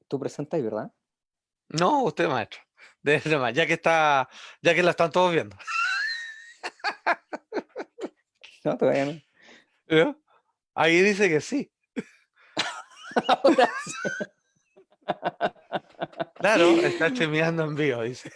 Tú presentas, ¿verdad? No, usted, maestro. Déjese nomás, ya que la están todos viendo. No, todavía no. ¿Ya? Ahí dice que sí. Ahora sí. Claro, está streameando en vivo, dice.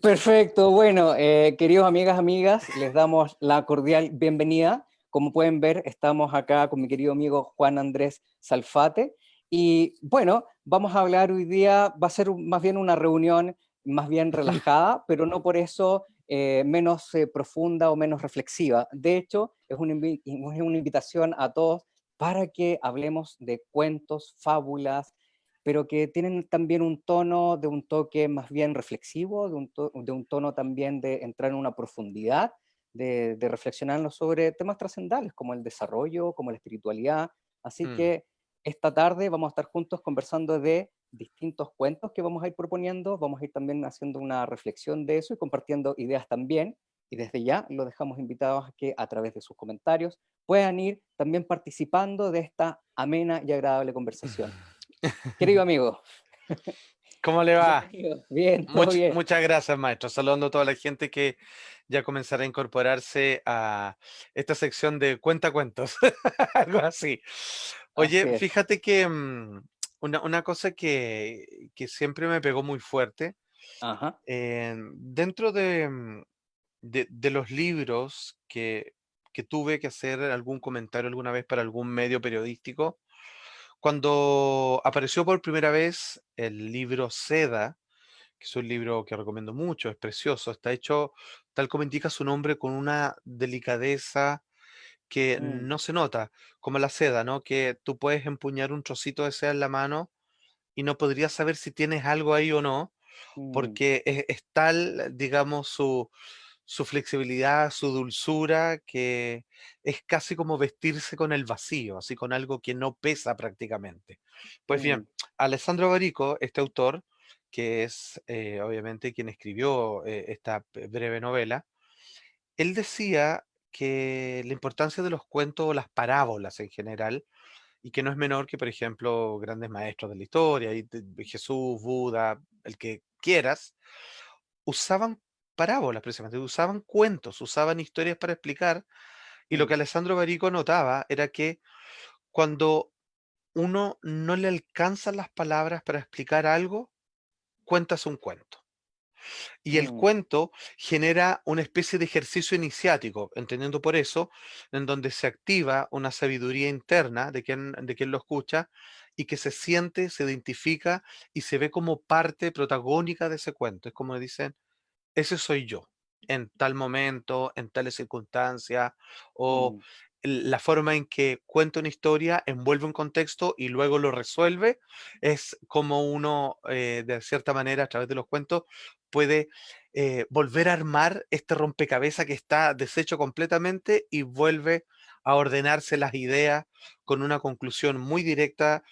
Perfecto. Bueno, queridos amigas, les damos la cordial bienvenida. Como pueden ver, estamos acá con mi querido amigo Juan Andrés Salfate. Y bueno, vamos a hablar hoy día, va a ser más bien una reunión más bien relajada, pero no por eso menos profunda o menos reflexiva. De hecho, es una invitación a todos para que hablemos de cuentos, fábulas, pero que tienen también un tono de un toque más bien reflexivo, de un tono también de entrar en una profundidad, de reflexionarnos sobre temas trascendentales como el desarrollo, como la espiritualidad. Así Mm. que esta tarde vamos a estar juntos conversando de distintos cuentos que vamos a ir proponiendo, vamos a ir también haciendo una reflexión de eso y compartiendo ideas también. Y desde ya los dejamos invitados a que a través de sus comentarios puedan ir también participando de esta amena y agradable conversación. Querido amigo, ¿Cómo le va? bienvenido. Bien, todo bien. Muchas gracias, maestro. Saludando a toda la gente que ya comenzará a incorporarse a esta sección de cuentacuentos, algo así. Así Oye, es. fíjate que una cosa que siempre me pegó muy fuerte, Ajá. dentro de los libros que tuve que hacer algún comentario alguna vez para algún medio periodístico, cuando apareció por primera vez el libro Seda, que es un libro que recomiendo mucho, es precioso, está hecho tal como indica su nombre, con una delicadeza que Mm, no se nota, como la seda, ¿no? Que tú puedes empuñar un trocito de seda en la mano y no podrías saber si tienes algo ahí o no, mm, porque es tal, digamos, su flexibilidad, su dulzura, que es casi como vestirse con el vacío, así con algo que no pesa prácticamente. Pues mm, bien, Alessandro Barico, este autor, que es obviamente quien escribió esta breve novela, él decía que la importancia de los cuentos o las parábolas en general, y que no es menor que, por ejemplo, grandes maestros de la historia, Jesús, Buda, el que quieras, usaban parábolas precisamente, usaban cuentos, usaban historias para explicar, y lo mm, que Alessandro Barico notaba era que cuando uno no le alcanzan las palabras para explicar algo, cuentas un cuento. Y el mm, cuento genera una especie de ejercicio iniciático, entendiendo por eso, en donde se activa una sabiduría interna de quien lo escucha y que se siente, se identifica y se ve como parte protagónica de ese cuento. Es como dicen, ese soy yo, en tal momento, en tales circunstancias, o mm, la forma en que cuenta una historia, envuelve un contexto y luego lo resuelve, es como uno, de cierta manera, a través de los cuentos, puede volver a armar este rompecabezas que está deshecho completamente y vuelve a ordenarse las ideas con una conclusión muy directa,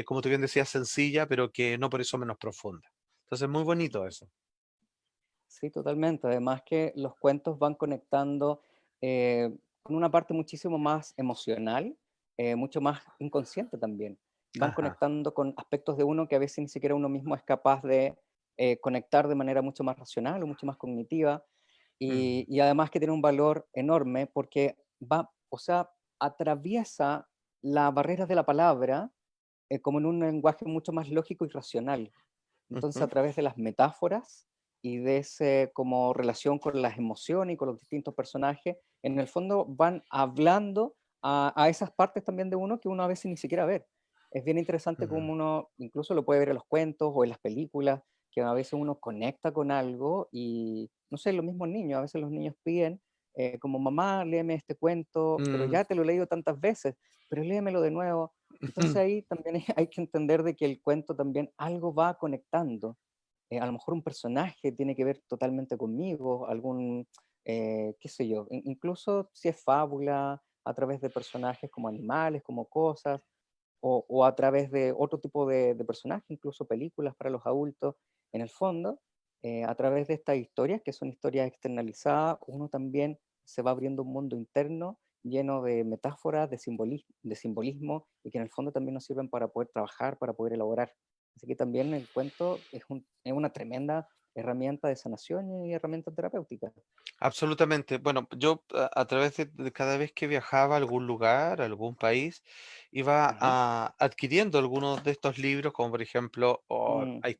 como tú bien decías, sencilla, pero que no por eso menos profunda. Entonces, muy bonito eso. sí, totalmente. Además que los cuentos van conectando con una parte muchísimo más emocional, mucho más inconsciente también. Van Ajá. conectando con aspectos de uno que a veces ni siquiera uno mismo es capaz de conectar de manera mucho más racional o mucho más cognitiva. Mm. Y además que tiene un valor enorme porque va, o sea, atraviesa las barreras de la palabra como en un lenguaje mucho más lógico y racional. Entonces, a Ujú. través de las metáforas y de ese como relación con las emociones y con los distintos personajes, en el fondo van hablando a esas partes también de uno que uno a veces ni siquiera ve. Es bien interesante Mm. como uno incluso lo puede ver en los cuentos o en las películas, que a veces uno conecta con algo y, no sé, los mismos niños, a veces los niños piden como mamá, léeme este cuento, pero Mm. ya te lo he leído tantas veces, pero léemelo de nuevo. Entonces ahí también hay que entender de que el cuento también algo va conectando. A lo mejor un personaje tiene que ver totalmente conmigo, algún, qué sé yo, incluso si es fábula, a través de personajes como animales, como cosas, o a través de otro tipo de personajes, incluso películas para los adultos, en el fondo, a través de estas historias, que son historias externalizadas, uno también se va abriendo un mundo interno lleno de metáforas, de simbolismo, y que en el fondo también nos sirven para poder trabajar, para poder elaborar. Así que también el cuento es una tremenda herramienta de sanación y herramienta terapéutica. Absolutamente. Bueno, yo a través de cada vez que viajaba a algún lugar, a algún país, iba Ujú. adquiriendo algunos de estos libros, como por ejemplo, Mm, ahí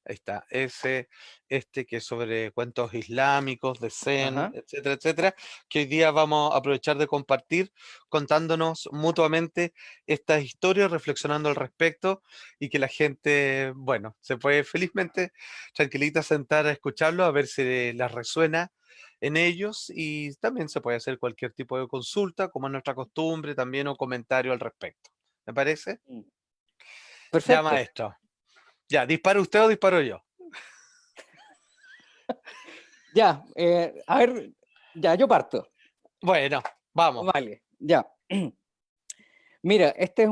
está, este que es sobre cuentos islámicos, de Zen, ajá. etcétera, etcétera, que hoy día vamos a aprovechar de compartir, contándonos mutuamente estas historias, reflexionando al respecto y que la gente, bueno, se puede felizmente tranquilita sentar a escucharlo, a ver si les resuena en ellos y también se puede hacer cualquier tipo de consulta, como es nuestra costumbre, también o comentario al respecto. ¿Me parece? Mm. Ya, Perfecto. maestro. Ya, ¿dispara usted o disparo yo? Ya, a ver, ya, yo parto. Bueno, vamos. Vale, ya. Mira, este es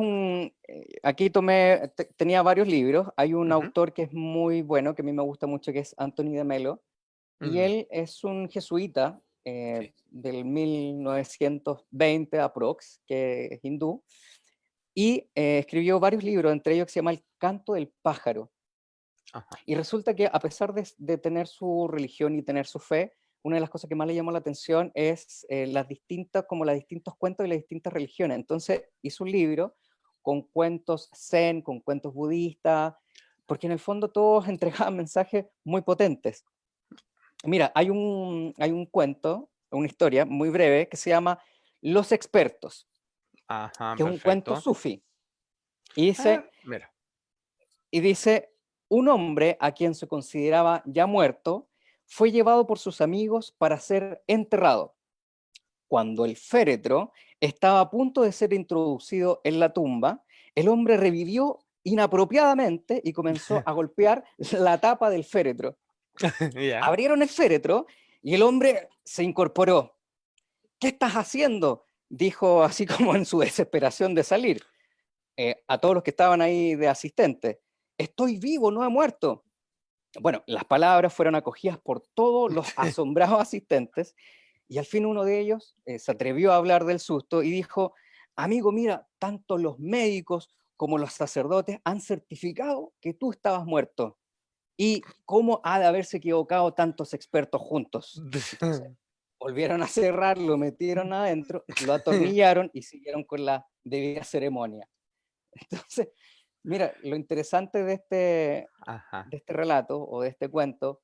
aquí tomé, tenía varios libros. Hay un Ujú, autor que es muy bueno, que a mí me gusta mucho, que es Anthony de Melo, y mm, él es un jesuita sí, del 1920 aprox, que es hindú, y escribió varios libros, entre ellos que se llama El canto del pájaro. ajá. Y resulta que a pesar de tener su religión y tener su fe, una de las cosas que más le llamó la atención es las distintas, como los distintos cuentos de las distintas religiones. Entonces hizo un libro con cuentos zen, con cuentos budistas, porque en el fondo todos entregaban mensajes muy potentes. Mira, hay un cuento, una historia muy breve que se llama Los expertos, Ajá, que es un cuento perfecto. sufi. Y dice, Mira. Y dice, un hombre a quien se consideraba ya muerto fue llevado por sus amigos para ser enterrado. Cuando el féretro estaba a punto de ser introducido en la tumba, el hombre revivió inapropiadamente y comenzó a golpear la tapa del féretro. Ya. Abrieron el féretro y el hombre se incorporó. ¿Qué estás haciendo? Dijo así como en su desesperación de salir a todos los que estaban ahí de asistentes. Estoy vivo, no he muerto. Bueno, las palabras fueron acogidas por todos los asombrados asistentes y al fin uno de ellos se atrevió a hablar del susto y dijo, amigo, mira, tanto los médicos como los sacerdotes han certificado que tú estabas muerto. ¿Y cómo ha de haberse equivocado tantos expertos juntos? Entonces, volvieron a cerrar, lo metieron adentro, lo atornillaron y siguieron con la debida ceremonia. Entonces, mira, lo interesante Ajá. de este relato o de este cuento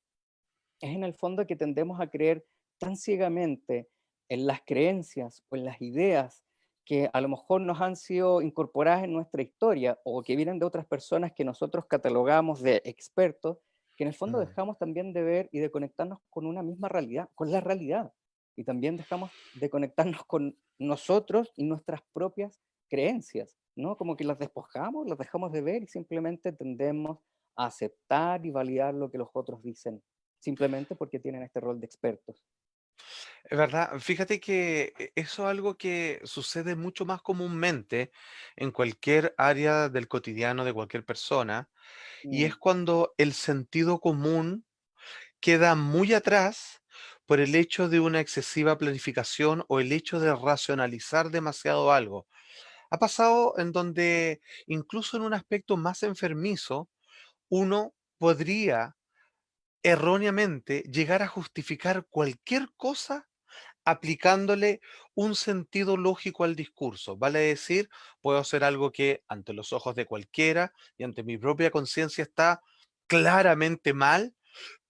es en el fondo que tendemos a creer tan ciegamente en las creencias o en las ideas que a lo mejor nos han sido incorporadas en nuestra historia o que vienen de otras personas que nosotros catalogamos de expertos, que en el fondo Mm. dejamos también de ver y de conectarnos con una misma realidad, con la realidad. Y también dejamos de conectarnos con nosotros y nuestras propias creencias, ¿no? Como que las despojamos, las dejamos de ver y simplemente tendemos a aceptar y validar lo que los otros dicen simplemente porque tienen este rol de expertos. Es verdad, fíjate que eso es algo que sucede mucho más comúnmente en cualquier área del cotidiano de cualquier persona, y Mm, es cuando el sentido común queda muy atrás por el hecho de una excesiva planificación o el hecho de racionalizar demasiado algo. Ha pasado en donde, incluso en un aspecto más enfermizo, uno podría erróneamente llegar a justificar cualquier cosa aplicándole un sentido lógico al discurso. Vale decir, puedo hacer algo que ante los ojos de cualquiera y ante mi propia conciencia está claramente mal,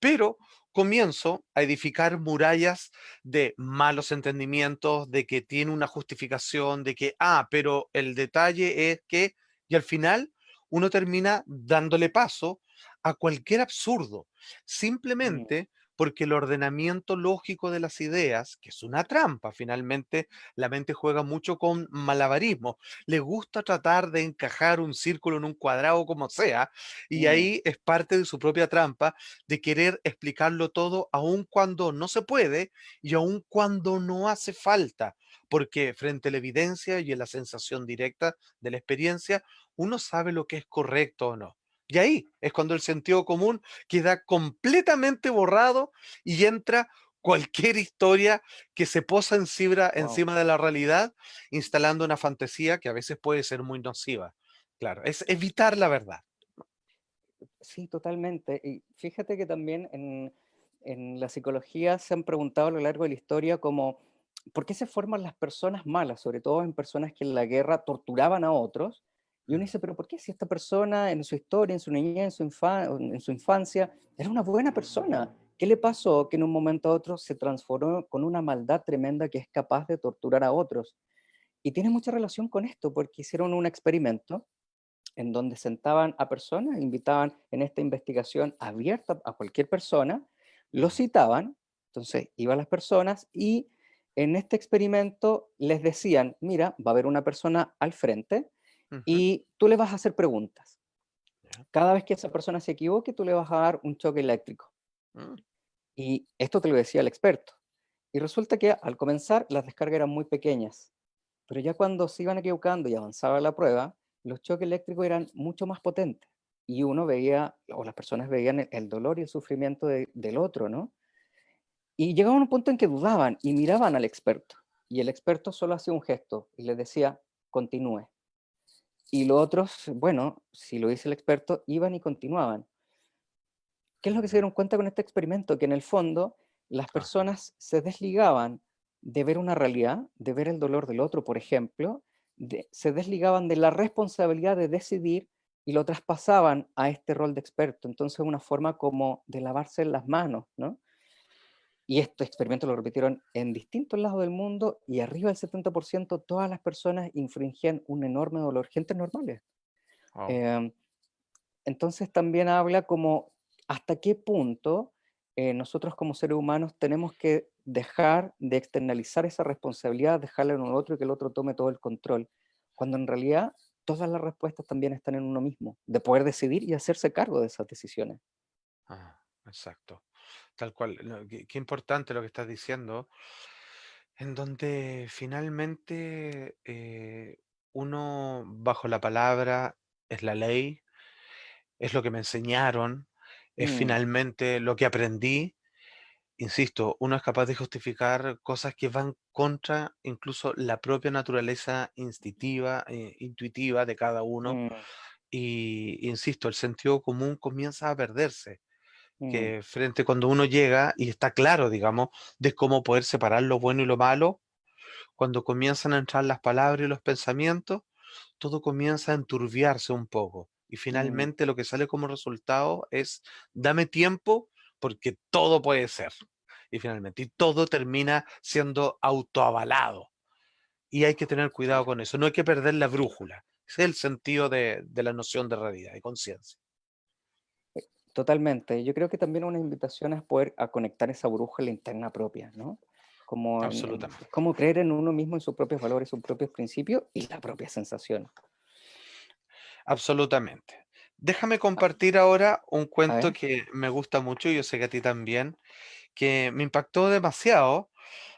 pero comienzo a edificar murallas de malos entendimientos, de que tiene una justificación, de que, pero el detalle es que, y al final uno termina dándole paso a cualquier absurdo, mm, simplemente porque el ordenamiento lógico de las ideas, que es una trampa, finalmente la mente juega mucho con malabarismo, le gusta tratar de encajar un círculo en un cuadrado como sea, y mm, ahí es parte de su propia trampa de querer explicarlo todo aun cuando no se puede y aun cuando no hace falta, porque frente a la evidencia y a la sensación directa de la experiencia, uno sabe lo que es correcto o no. Y ahí es cuando el sentido común queda completamente borrado y entra cualquier historia que se posa wow. encima de la realidad, instalando una fantasía que a veces puede ser muy nociva. Claro, es evitar la verdad. Sí, totalmente. Y fíjate que también en la psicología se han preguntado a lo largo de la historia como, ¿por qué se forman las personas malas? Sobre todo en personas que en la guerra torturaban a otros. Y uno Mm, dice, pero ¿por qué si esta persona en su historia, en su niñez, en su infancia, era una buena persona? ¿Qué le pasó que en un momento a otro se transformó con una maldad tremenda que es capaz de torturar a otros? Y tiene mucha relación con esto, porque hicieron un experimento en donde sentaban a personas, invitaban en esta investigación abierta a cualquier persona, lo mm, citaban, entonces iban las personas y en este experimento les decían, mira, va a haber una persona al frente ujú, y tú le vas a hacer preguntas. ya, Cada vez que esa persona se equivoque, tú le vas a dar un choque eléctrico. mm, Y esto te lo decía el experto. Y resulta que al comenzar las descargas eran muy pequeñas, pero ya cuando se iban equivocando y avanzaba la prueba, los choques eléctricos eran mucho más potentes. Y uno veía, o las personas veían el dolor y el sufrimiento del otro, ¿no? Y llegaban a un punto en que dudaban y miraban al experto. Y el experto solo hacía un gesto y les decía, continúe. Y los otros, bueno, si lo dice el experto, iban y continuaban. ¿Qué es lo que se mm, dieron cuenta con este experimento? Que en el fondo las ajá, personas se desligaban de ver una realidad, de ver el dolor del otro, por ejemplo, se desligaban de la responsabilidad de decidir y lo traspasaban a este rol de experto. Entonces, una forma como de lavarse las manos, ¿no? Y este experimento lo repitieron en distintos lados del mundo y arriba del 70% todas las personas infringían un enorme dolor, gente normales. oh, Em, entonces también habla como hasta qué punto nosotros como seres humanos tenemos que dejar de externalizar esa responsabilidad, dejarla en un otro y que el otro tome todo el control, cuando en realidad todas las respuestas también están en uno mismo, de poder decidir y hacerse cargo de esas decisiones. exacto. Tal cual. No, qué importante lo que estás diciendo, en donde finalmente uno, bajo la palabra, es la ley, es lo que me enseñaron, es Mm, finalmente lo que aprendí. Insisto, uno es capaz de justificar cosas que van contra incluso la propia naturaleza instintiva, intuitiva de cada uno. mm, Y insisto, el sentido común comienza a perderse. mm, Que frente cuando uno llega y está claro, digamos, de cómo poder separar lo bueno y lo malo, cuando comienzan a entrar las palabras y los pensamientos, todo comienza a enturbiarse un poco. Y mm. finalmente lo que sale como resultado es, dame tiempo porque todo puede ser. Y finalmente, y todo termina siendo autoavalado. Y hay que tener cuidado con eso. No hay que perder la brújula. Ese es el sentido de la noción de realidad y conciencia. Totalmente. Yo creo que también una invitación es poder a conectar esa brújula interna propia, ¿no? Como, Absolutamente. como creer en uno mismo, en sus propios valores, sus propios principios y la propia sensación. Absolutamente. Déjame Ah, compartir ahora un a cuento ver, que me gusta mucho, y yo sé que a ti también, que me impactó demasiado,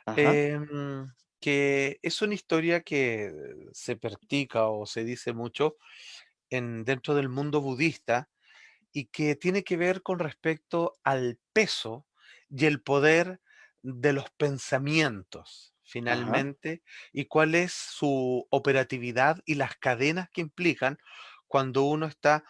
ajá, em, que es una historia que se practica o se dice mucho dentro del mundo budista y que tiene que ver con respecto al peso y el poder de los pensamientos, ajá, finalmente, y cuál es su operatividad y las cadenas que implican cuando uno está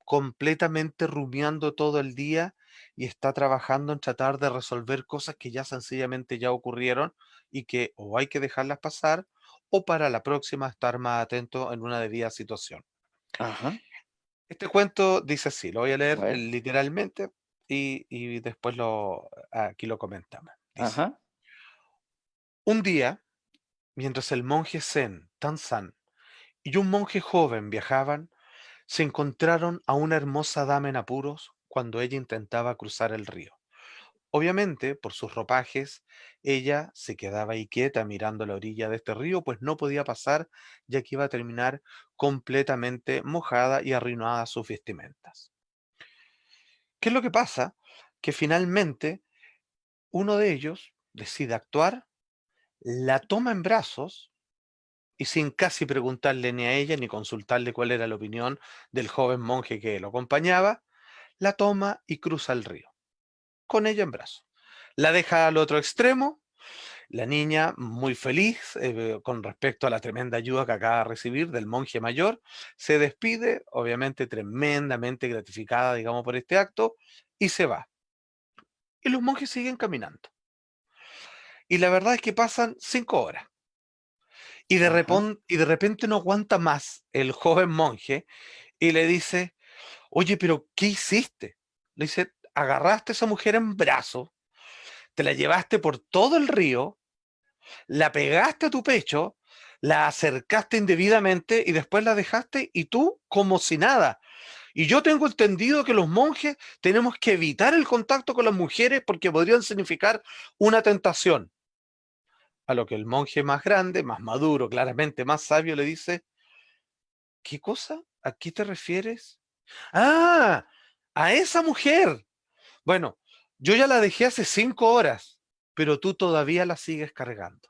completamente rumiando todo el día y está trabajando en tratar de resolver cosas que ya sencillamente ya ocurrieron y que o hay que dejarlas pasar o para la próxima estar más atento en una debida situación. ajá, Este cuento dice así, lo voy a a leer ver, literalmente y después aquí lo comentamos. Dice, ajá, un día, mientras el monje Zen, Tanzan, y un monje joven viajaban, se encontraron a una hermosa dama en apuros cuando ella intentaba cruzar el río. Obviamente, por sus ropajes, ella se quedaba ahí quieta mirando la orilla de este río, pues no podía pasar, ya que iba a terminar completamente mojada y arruinada sus vestimentas. ¿Qué es lo que pasa? Que finalmente uno de ellos decide actuar, la toma en brazos y sin casi preguntarle ni a ella ni consultarle cuál era la opinión del joven monje que lo acompañaba, la toma y cruza el río, con ella en brazos. La deja al otro extremo La niña, muy feliz con respecto a la tremenda ayuda que acaba de recibir del monje mayor, se despide, obviamente tremendamente gratificada, digamos, por este acto, y se va. Y los monjes siguen caminando. Y la verdad es que pasan 5 horas. Ajá. Y de repente no aguanta más el joven monje y le dice, oye, pero ¿qué hiciste? Le dice, agarraste a esa mujer en brazos, te la llevaste por todo el río, la pegaste a tu pecho, la acercaste indebidamente y después la dejaste y tú como si nada. Y yo tengo entendido que los monjes tenemos que evitar el contacto con las mujeres porque podrían significar una tentación. A lo que el monje más grande, más maduro, claramente más sabio, le dice, ¿qué cosa? ¿A qué te refieres? Ah, a esa mujer. Bueno, yo ya la dejé hace 5 horas, pero tú todavía la sigues cargando.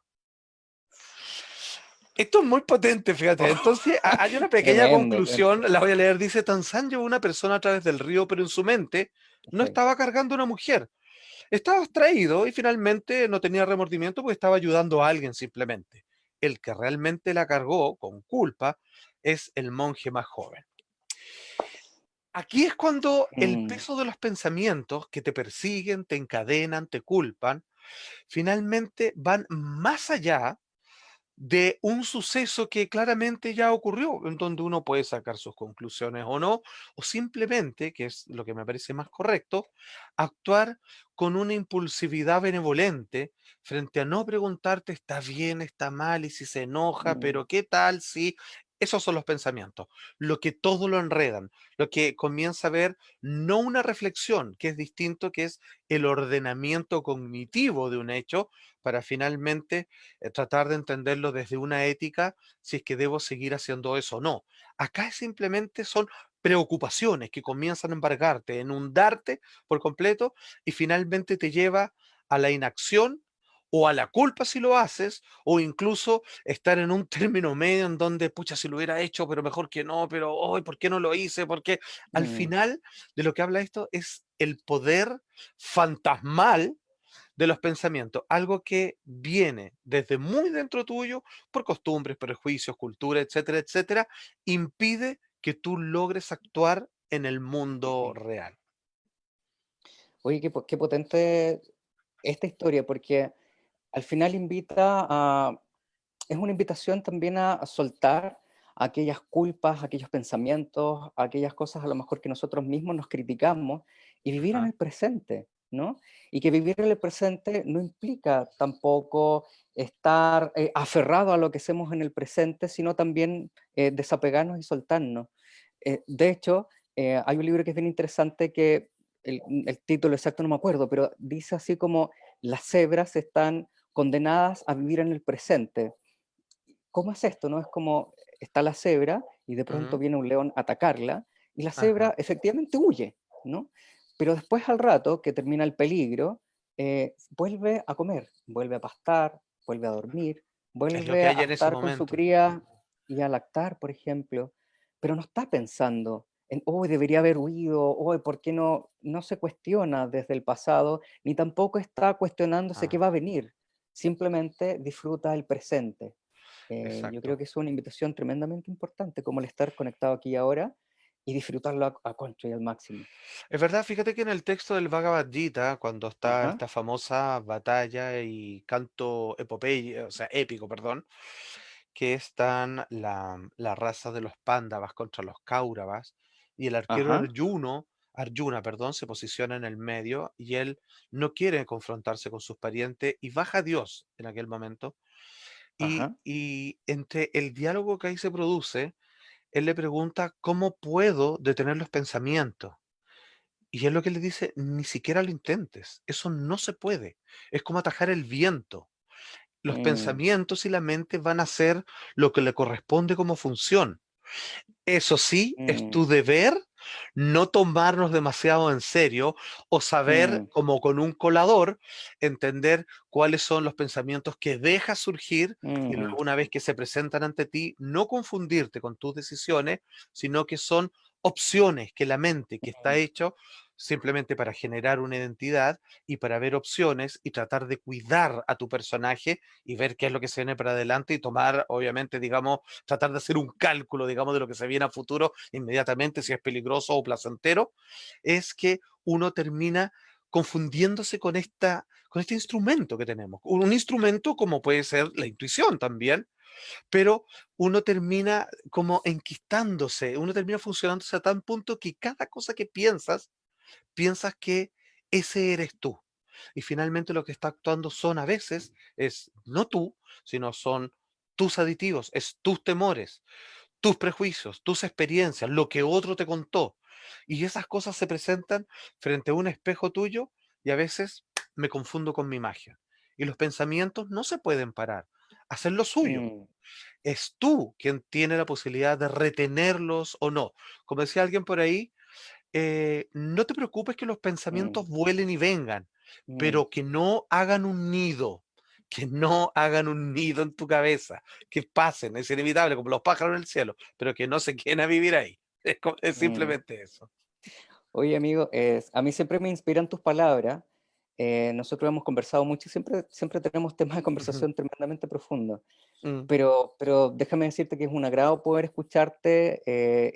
Esto es muy potente, fíjate. Entonces, hay una pequeña Tremendo, conclusión, tremendo. la voy a leer. Dice, Tanzán llevó una persona a través del río, pero en su mente no Sí. estaba cargando a una mujer. Estaba abstraído y finalmente no tenía remordimiento porque estaba ayudando a alguien simplemente. El que realmente la cargó con culpa es el monje más joven. Aquí es cuando el Mm, peso de los pensamientos que te persiguen, te encadenan, te culpan, finalmente van más allá de un suceso que claramente ya ocurrió, en donde uno puede sacar sus conclusiones o no, o simplemente, que es lo que me parece más correcto, actuar con una impulsividad benevolente frente a no preguntarte está bien, está mal y si se enoja, mm, pero qué tal si... Esos son los pensamientos, lo que todo lo enredan, lo que comienza a ver no una reflexión, que es distinto, que es el ordenamiento cognitivo de un hecho, para finalmente tratar de entenderlo desde una ética, si es que debo seguir haciendo eso o no. Acá simplemente son preocupaciones que comienzan a embargarte, a inundarte por completo y finalmente te lleva a la inacción o a la culpa si lo haces, o incluso estar en un término medio en donde, pucha, si lo hubiera hecho, pero mejor que no, pero hoy, ¿por qué no lo hice? Porque al mm. final de lo que habla esto es el poder fantasmal de los pensamientos, algo que viene desde muy dentro tuyo por costumbres, prejuicios, cultura, etcétera, etcétera, impide que tú logres actuar en el mundo real. Oye, qué potente esta historia, porque al final invita a, es una invitación también a soltar aquellas culpas, aquellos pensamientos, aquellas cosas a lo mejor que nosotros mismos nos criticamos y vivir en Ajá, el presente, ¿no? Y que vivir en el presente no implica tampoco estar aferrado a lo que hacemos en el presente, sino también desapegarnos y soltarnos. De hecho, hay un libro que es bien interesante que el título exacto no me acuerdo, pero dice así como las cebras están condenadas a vivir en el presente. ¿Cómo es esto? ¿No? Es como está la cebra y de pronto ujú, viene un león a atacarla y la ajá, cebra efectivamente huye, ¿no? Pero después al rato que termina el peligro, vuelve a comer, vuelve a pastar, vuelve a dormir, es lo que vuelve hay a en ese estar con su momento. cría y a lactar, por ejemplo, pero no está pensando en, hoy debería haber huido, hoy, ¿por qué no? No se cuestiona desde el pasado, ni tampoco está cuestionándose qué Ah, va a venir, simplemente disfruta el presente. Yo creo exacto. que es una invitación tremendamente importante, como el estar conectado aquí y ahora y disfrutarlo a concho y al máximo. Es verdad, fíjate que en el texto del Bhagavad Gita, cuando está Ajá, esta famosa batalla y canto o sea, épico, perdón, que están la raza de los Pándavas contra los Cáuravas, y el arquero ajá, Arjuna, perdón, se posiciona en el medio y él no quiere confrontarse con sus parientes y baja a Dios en aquel momento. ajá, Y entre el diálogo que ahí se produce, él le pregunta, ¿cómo puedo detener los pensamientos? Y él lo que le dice, ni siquiera lo intentes, eso no se puede. Es como atajar el viento. Los mm, pensamientos y la mente van a hacer lo que le corresponde como función. Eso sí, es tu mm, deber no tomarnos demasiado en serio o saber, mm, como con un colador, entender cuáles son los pensamientos que dejas surgir y mm, luego una vez que se presentan ante ti, no confundirte con tus decisiones, sino que son opciones que la mente, que está mm, hecho simplemente para generar una identidad y para ver opciones y tratar de cuidar a tu personaje y ver qué es lo que se viene para adelante y tomar, obviamente, digamos, tratar de hacer un cálculo, digamos, de lo que se viene a futuro inmediatamente, si es peligroso o placentero, es que uno termina confundiéndose con este instrumento que tenemos. Un instrumento como puede ser la intuición también, pero uno termina como enquistándose, uno termina funcionándose a tal punto que cada cosa que piensas, piensas que ese eres tú. Y finalmente lo que está actuando son a veces, es no tú, sino son tus aditivos, es tus temores, tus prejuicios, tus experiencias, lo que otro te contó. Y esas cosas se presentan frente a un espejo tuyo y a veces me confundo con mi magia. Y los pensamientos no se pueden parar, hacen lo suyo. mm, Es tú quien tiene la posibilidad de retenerlos o no. Como decía alguien por ahí, no te preocupes que los mm, pensamientos vuelen y vengan, mm, pero que no hagan un nido, que no hagan un nido en tu cabeza, que pasen, es inevitable, como los pájaros en el cielo, pero que no se queden a vivir ahí. Es mm. simplemente eso. Oye, amigo, a mí siempre me inspiran tus palabras. Nosotros hemos conversado mucho y siempre tenemos temas de Ujú, conversación tremendamente profundos. mm, Pero déjame decirte que es un agrado poder escucharte.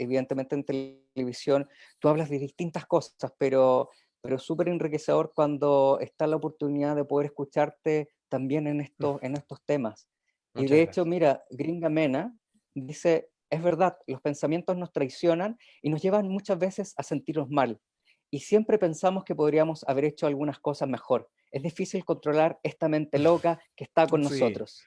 Evidentemente en televisión tú hablas de distintas cosas, pero súper enriquecedor cuando está la oportunidad de poder escucharte también mm. en estos temas. Y Muchas de hecho, gracias. mira, Gringa Mena dice, es verdad, los pensamientos nos traicionan y nos llevan muchas veces a sentirnos mal. Y siempre pensamos que podríamos haber hecho algunas cosas mejor. Es difícil controlar esta mente loca que está con Sí, nosotros.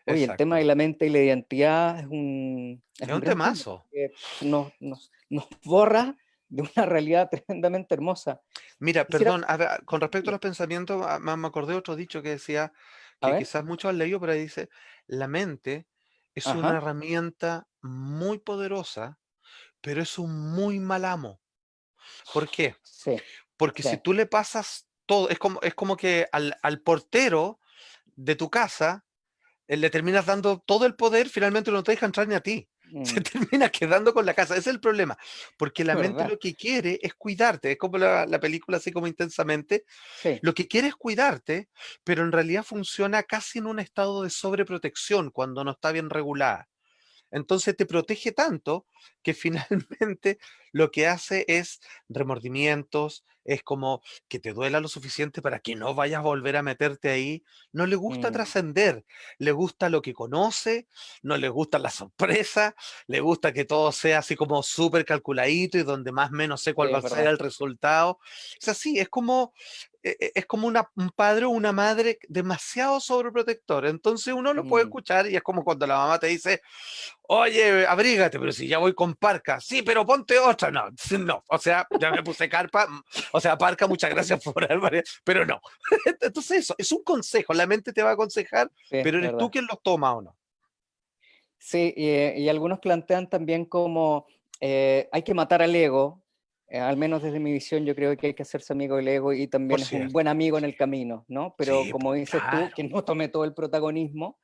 Oye, el tema de exacto. la mente y la identidad es Es un un gran tema, temazo. porque nos borra de una realidad tremendamente hermosa. Mira, Quisiera, perdón, a ver, con respecto a los pensamientos, me acordé de otro dicho que decía, a que ver, quizás muchos han leído, pero ahí dice, la mente es una ajá, herramienta muy poderosa, pero es un muy mal amo. ¿Por qué? sí, Porque sí, si tú le pasas todo, es como que al portero de tu casa le terminas dando todo el poder, finalmente no te deja entrar ni a ti. Se mm, termina quedando con la casa. Ese es el problema. Porque la mente ¿verdad? lo que quiere es cuidarte. Es como la película, así como intensamente. Sí, Lo que quiere es cuidarte, pero en realidad funciona casi en un estado de sobreprotección cuando no está bien regulada. Entonces te protege tanto que finalmente lo que hace es remordimientos, es como que te duela lo suficiente para que no vayas a volver a meterte ahí. No le gusta mm, trascender, le gusta lo que conoce, no le gusta la sorpresa, le gusta que todo sea así como súper calculadito y donde más o menos sé sí, cuál va es a ser verdad. el resultado. Es así, es como un padre o una madre demasiado sobreprotector. Entonces uno lo puede Mm, escuchar y es como cuando la mamá te dice, oye, abrígate, pero si ya voy con parca. Sí, pero ponte otra. No, no. O sea, ya me puse carpa. O sea, parca, muchas gracias por haber, pero no. Entonces eso, es un consejo. La mente te va a aconsejar, sí, es pero eres tú verdad. quien los toma o no. Sí, y algunos plantean también como hay que matar al ego, al menos desde mi visión yo creo que hay que hacerse amigo del ego y Por también es un buen cierto. amigo en el camino, ¿no? Pero Sí, como pues dices tú, que claro. no tome todo el protagonismo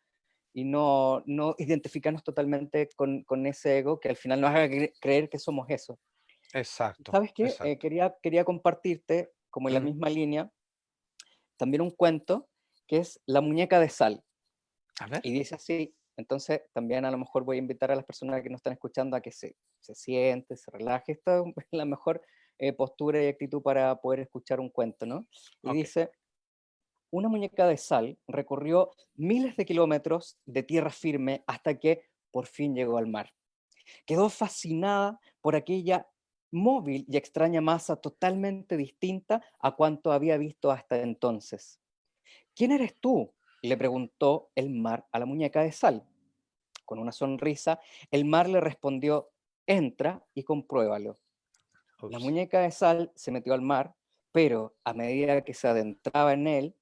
y no identificarnos totalmente con ese ego que al final nos haga creer que somos eso. Exacto, ¿Sabes qué? exacto. Quería compartirte, como en la Mm, misma línea, también un cuento que es La muñeca de sal. a ver. Y dice así, entonces también a lo mejor voy a invitar a las personas que nos están escuchando a que se siente, se relaje. Esta es la mejor postura y actitud para poder escuchar un cuento, ¿no? Y Ok. dice, una muñeca de sal recorrió miles de kilómetros de tierra firme hasta que por fin llegó al mar. Quedó fascinada por aquella móvil y extraña masa totalmente distinta a cuanto había visto hasta entonces. ¿Quién eres tú? Le preguntó el mar a la muñeca de sal. Con una sonrisa, el mar le respondió, entra y compruébalo. La Ups. muñeca de sal se metió al mar, pero a medida que se adentraba en él,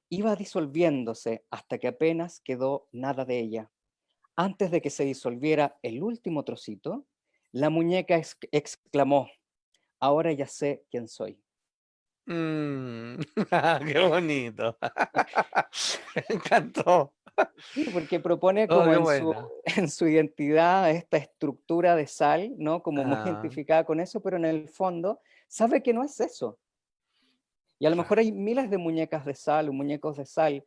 iba disolviéndose hasta que apenas quedó nada de ella. Antes de que se disolviera el último trocito, la muñeca exclamó, ahora ya sé quién soy. Mm, qué bonito. Me encantó. Sí, porque propone Oh, como qué en su, buena. en su identidad esta estructura de sal, ¿no? Como muy Ah, identificada con eso, pero en el fondo sabe que no es eso. Y a lo mejor claro. hay miles de muñecas de sal o muñecos de sal,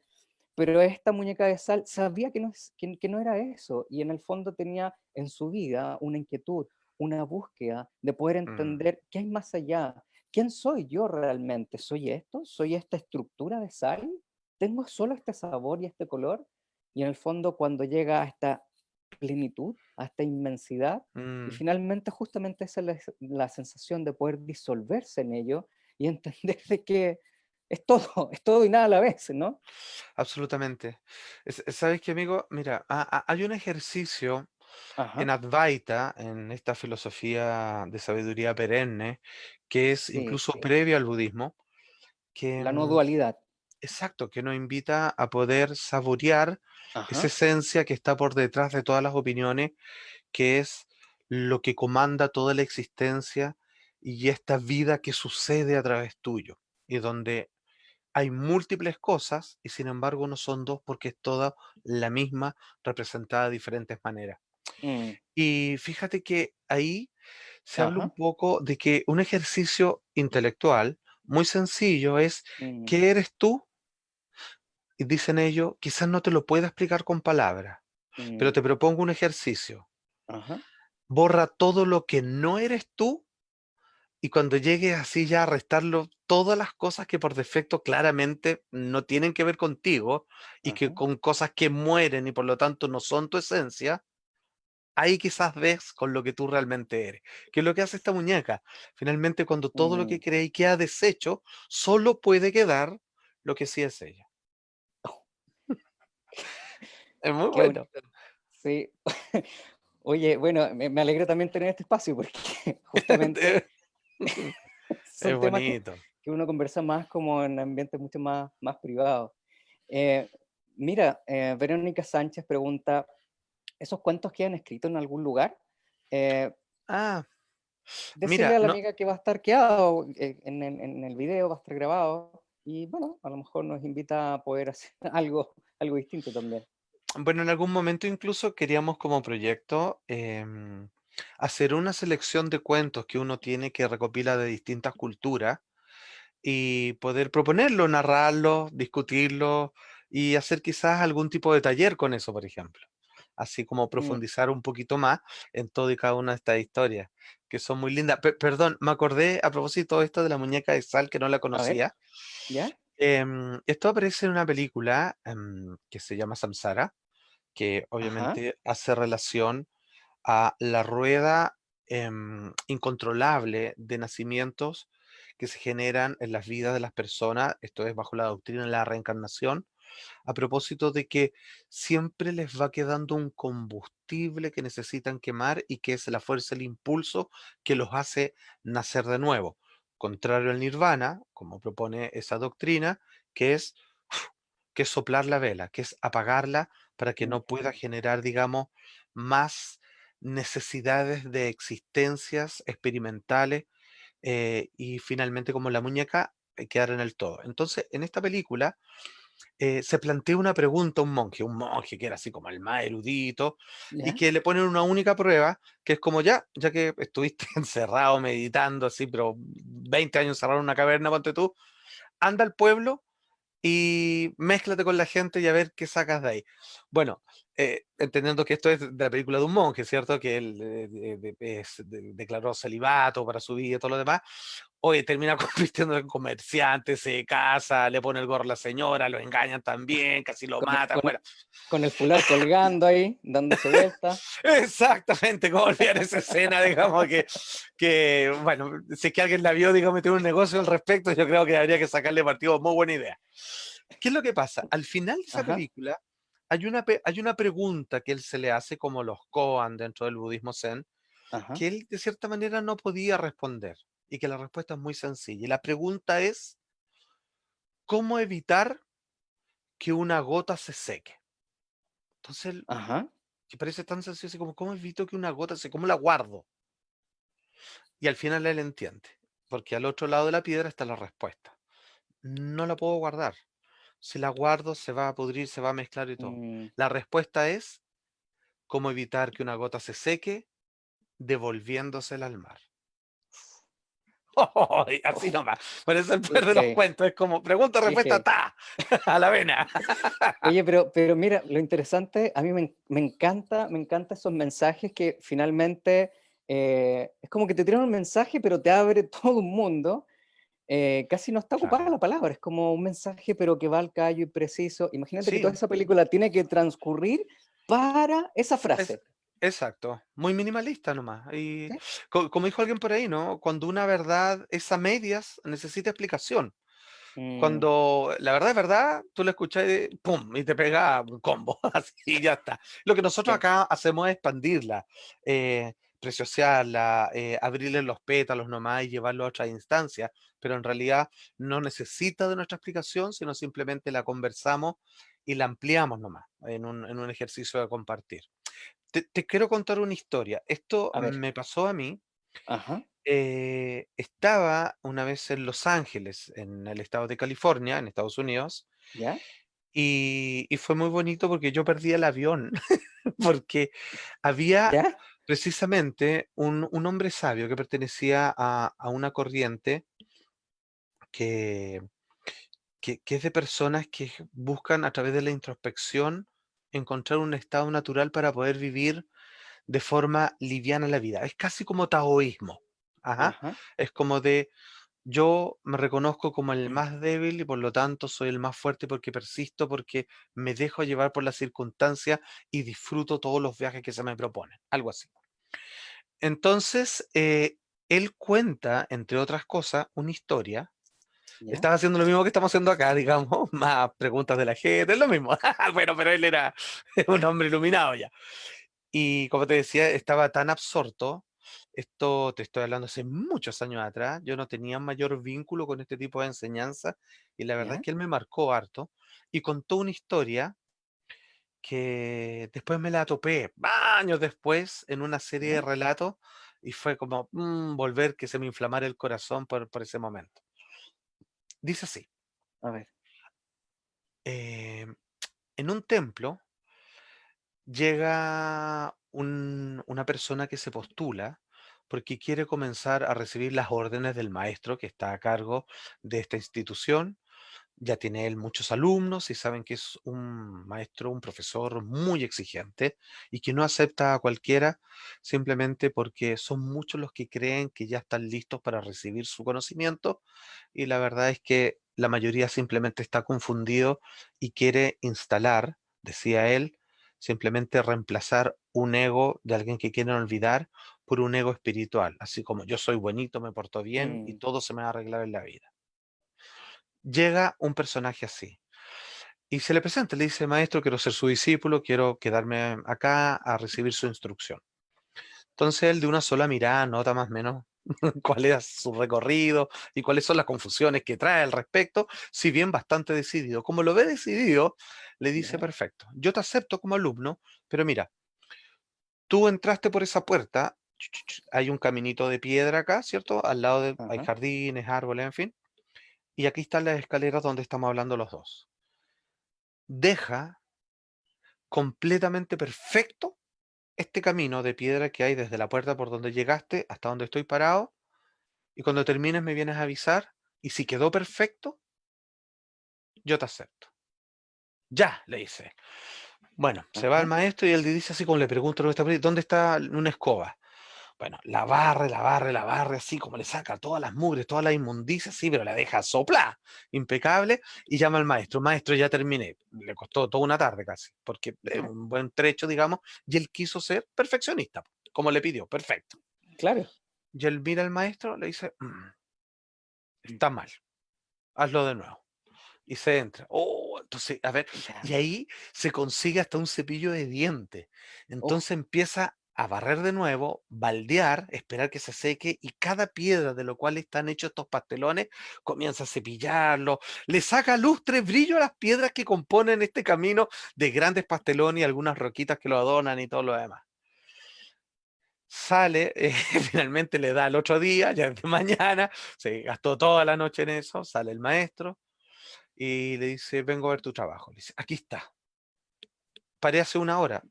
pero esta muñeca de sal sabía que no, que no era eso. Y en el fondo tenía en su vida una inquietud, una búsqueda de poder Mm, entender qué hay más allá. ¿Quién soy yo realmente? ¿Soy esto? ¿Soy esta estructura de sal? ¿Tengo solo este sabor y este color? Y en el fondo cuando llega a esta plenitud, a esta inmensidad, y mm, finalmente justamente esa es la sensación de poder disolverse en ello y entender de que es todo y nada a la vez, ¿no? absolutamente. ¿Sabes qué, amigo? Mira, hay un ejercicio en Ajá, Advaita, en esta filosofía de sabiduría perenne, que es sí, incluso previo al budismo, que, la no dualidad. exacto, que nos invita a poder saborear esa Ajá, esencia que está por detrás de todas las opiniones, que es lo que comanda toda la existencia y esta vida que sucede a través tuyo, y donde hay múltiples cosas y sin embargo no son dos porque es toda la misma representada de diferentes maneras. mm, Y fíjate que ahí se habla un ajá, poco de que un ejercicio intelectual muy sencillo es mm, ¿qué eres tú? Y dicen ellos, quizás no te lo pueda explicar con palabras, pero mm, te propongo un ejercicio. ajá, Borra todo lo que no eres tú y cuando llegues así ya a restarlo, todas las cosas que por defecto claramente no tienen que ver contigo y que ajá, con cosas que mueren y por lo tanto no son tu esencia, ahí quizás ves con lo que tú realmente eres. ¿Qué es lo que hace esta muñeca? Finalmente, cuando todo lo mm. que creéis queda deshecho, solo puede quedar lo que sí es ella. Oh, Es muy qué bueno. bonito. Sí. Oye, bueno, me alegra también tener este espacio porque justamente Es son temas bonito. que uno conversa más como en ambientes mucho más privados. Eh, mira, Verónica Sánchez pregunta, ¿esos cuentos quedan escritos en algún lugar? Eh, Ah, Decirle mira, a la no, amiga que va a estar quedado en el video, va a estar grabado, y bueno, a lo mejor nos invita a poder hacer algo distinto también. bueno, en algún momento incluso queríamos como proyecto hacer una selección de cuentos que uno tiene que recopila de distintas culturas y poder proponerlo, narrarlo, discutirlo y hacer quizás algún tipo de taller con eso, por ejemplo. Así como Mm, profundizar un poquito más en todo y cada una de estas historias, que son muy lindas. Perdón, me acordé a propósito de esto de la muñeca de sal que no la a ver, conocía. ¿ya? Esto aparece en una película que se llama Samsara, que Ajá, obviamente hace relación a la rueda incontrolable de nacimientos que se generan en las vidas de las personas, esto es bajo la doctrina de la reencarnación, a propósito de que siempre les va quedando un combustible que necesitan quemar y que es la fuerza, el impulso que los hace nacer de nuevo. Contrario al nirvana, como propone esa doctrina, que es que es soplar la vela, que es apagarla para que no pueda mm, generar, digamos, más necesidades de existencias experimentales y finalmente como la muñeca quedar en el todo. Entonces, en esta película se plantea una pregunta a un monje que era así como el más erudito, y ¿ya? que le ponen una única prueba, que es como ya que estuviste encerrado meditando así, pero 20 años encerrado en una caverna, ponte tú, anda al pueblo y mézclate con la gente y a ver qué sacas de ahí. Bueno, entendiendo que esto es de la película de un monje, ¿cierto? Que él declaró celibato para su vida y todo lo demás. Oye, termina convirtiendo en comerciante, se casa, le pone el gorro a la señora, lo engañan también, casi lo Con, el- matan. con, Bueno, con el fular colgando ahí, dándose vuelta. exactamente, como olvidar esa escena, digamos bueno, si es que alguien la vio, digamos, tiene un negocio al respecto, yo creo que habría que sacarle partido, muy buena idea. ¿Qué es lo que pasa? Al final de esa Ajá, película hay una pregunta que él se le hace como los koan dentro del budismo zen, ajá, que él de cierta manera no podía responder y que la respuesta es muy sencilla. Y la pregunta es, ¿cómo evitar que una gota se seque? Entonces, ajá, que parece tan sencillo así como, ¿cómo evito que una gota se, cómo la guardo? Y al final él entiende. porque al otro lado de la piedra está la respuesta. No la puedo guardar. Si la guardo, se va a pudrir, se va a mezclar y todo. Mm, La respuesta es cómo evitar que una gota se seque devolviéndosela al mar. Y así oh, nomás. Por eso el poder de los qué cuentos es como pregunta, respuesta, heavy. ta, a la vena. Oye, pero mira, lo interesante, a mí me encanta esos mensajes que finalmente es como que te tiran un mensaje, pero te abre todo un mundo. Casi no está ocupada Claro. la palabra, es como un mensaje, pero que va al callo y preciso. Imagínate que toda Sí, esa película tiene que transcurrir para esa es frase. exacto. Muy minimalista nomás. Y ¿Sí? como dijo alguien por ahí, ¿no? Cuando una verdad es a medias, necesita explicación. Mm, Cuando la verdad es verdad, tú la escuchas y ¡pum! Y te pega un combo, así y ya está. Lo que nosotros sí, acá hacemos es expandirla, preciosearla, abrirle los pétalos nomás y llevarlo a otras instancias, pero en realidad no necesita de nuestra explicación, sino simplemente la conversamos y la ampliamos nomás en un ejercicio de compartir. Te quiero contar una historia. Esto a ver, me pasó a mí. ajá, Estaba una vez en Los Ángeles, en el estado de California, en Estados Unidos, ¿ya? y fue muy bonito porque yo perdí el avión, porque había ¿Ya? precisamente un hombre sabio que pertenecía a una corriente que, que es de personas que buscan a través de la introspección encontrar un estado natural para poder vivir de forma liviana la vida. Es casi como taoísmo. Ajá. Ajá. Es como de yo me reconozco como el Mm, más débil y por lo tanto soy el más fuerte porque persisto, porque me dejo llevar por las circunstancias y disfruto todos los viajes que se me proponen, algo así. Entonces, él cuenta, entre otras cosas, una historia. ¿ya? Estaba haciendo lo mismo que estamos haciendo acá, digamos, más preguntas de la gente, es lo mismo. Bueno, pero él era un hombre iluminado ya. Y como te decía, estaba tan absorto, esto te estoy hablando hace muchos años atrás, yo no tenía mayor vínculo con este tipo de enseñanza y la verdad es ¿Ya? que él me marcó harto y contó una historia que después me la topé años después en una serie de ¿Ya? relatos y fue como volver que se me inflamara el corazón por ese momento. Dice así, A ver, eh, en un templo llega una persona que se postula porque quiere comenzar a recibir las órdenes del maestro que está a cargo de esta institución. Ya tiene él muchos alumnos y saben que es un maestro, un profesor muy exigente y que no acepta a cualquiera simplemente porque son muchos los que creen que ya están listos para recibir su conocimiento y la verdad es que la mayoría simplemente está confundido y quiere instalar, decía él, simplemente reemplazar un ego de alguien que quieren olvidar por un ego espiritual, así como yo soy buenito, me porto bien y mm, todo se me va a arreglar en la vida. Llega un personaje así y se le presenta, le dice, maestro, quiero ser su discípulo, quiero quedarme acá a recibir su instrucción. Entonces él de una sola mirada nota más o menos cuál es su recorrido y cuáles son las confusiones que trae al respecto, si bien bastante decidido. Como lo ve decidido, le dice, ¿ya? perfecto, yo te acepto como alumno, pero mira, tú entraste por esa puerta, hay un caminito de piedra acá, ¿cierto? Al lado hay Ajá. jardines, árboles, en fin, y aquí están las escaleras donde estamos hablando los dos. Deja completamente perfecto este camino de piedra que hay desde la puerta por donde llegaste hasta donde estoy parado, y cuando termines me vienes a avisar, y si quedó perfecto, yo te acepto. Ya, le dice. Bueno, se va el Ajá. maestro y él le dice así como le pregunta ¿dónde está una escoba? Bueno, la barre, así como le saca todas las mugres, todas las inmundicias, sí, pero la deja soplar, impecable, y llama al maestro. Maestro, ya terminé. Le costó toda una tarde casi, porque es ¿Ya? un buen trecho, digamos, y él quiso ser perfeccionista, como le pidió, perfecto. Claro. Y él mira al maestro, le dice, Mm, está mal, hazlo de nuevo. Y se entra. Oh, entonces, a ver, y ya. ahí se consigue hasta un cepillo de dientes. Oh, Entonces empieza a barrer de nuevo, baldear, esperar que se seque y cada piedra de lo cual están hechos estos pastelones comienza a cepillarlo, le saca lustre, brillo a las piedras que componen este camino de grandes pastelones y algunas roquitas que lo adornan y todo lo demás. Sale, finalmente le da el otro día, ya es de mañana, se gastó toda la noche en eso, sale el maestro y le dice, vengo a ver tu trabajo. Le dice, aquí está, paré hace una hora,